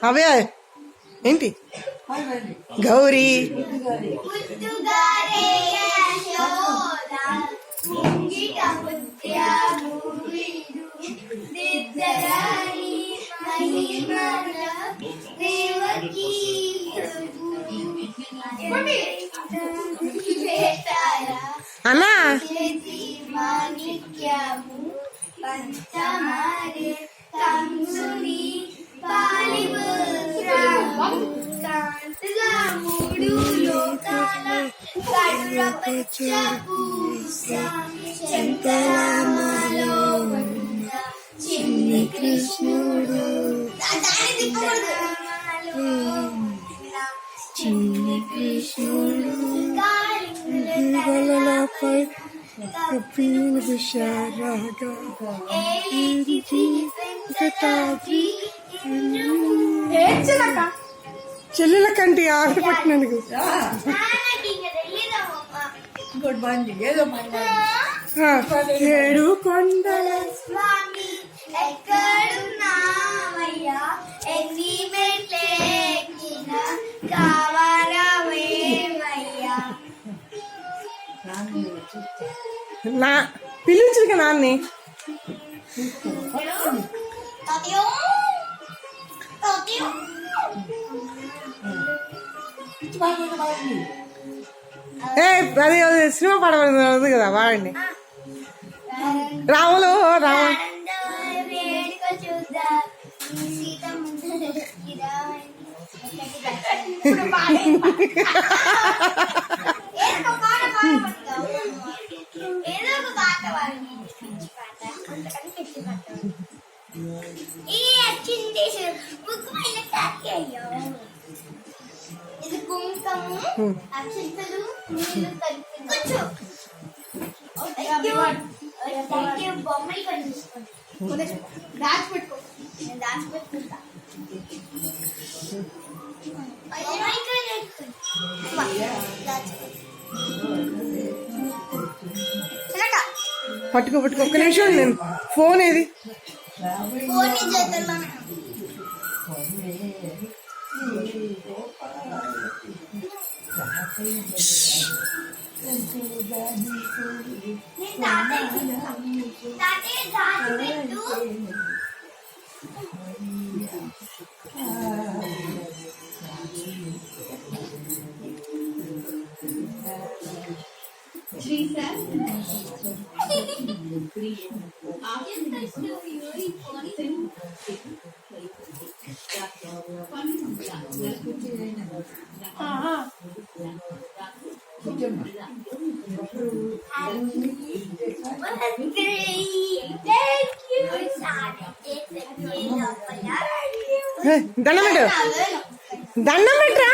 అవే ఏంటి గౌరీ అన్నా చిన్ని కృష్ణుడు చిన్ని కృష్ణుడు గలలపై కప్పిలు విషారాగా చెల్లెల కంటి ఆవిడ పట్టినందుకు ఏడు కొండల స్వామి ఎక్కడున్నావయ్యా ఎన్ని మెట్లెక్కిన కావాలవేమయ్యా నా పిలిచుగా నాన్ని అది సినిమా పడబడింది కదా వాడండి రాములు రాములు ఇది కుంకము అక్షింతలు నీళ్ళు కలిపి కూర్చో బొమ్మలు కనిపిస్తుంది దాచిపెట్టుకో నేను దాచిపెట్టుకుంటా పట్టుకో పట్టుకో ఒక్క నిమిషం నేను ఫోన్ ఏది ఫోన్ చేతుల్లో దండం పెట్టు దండం పెట్టరా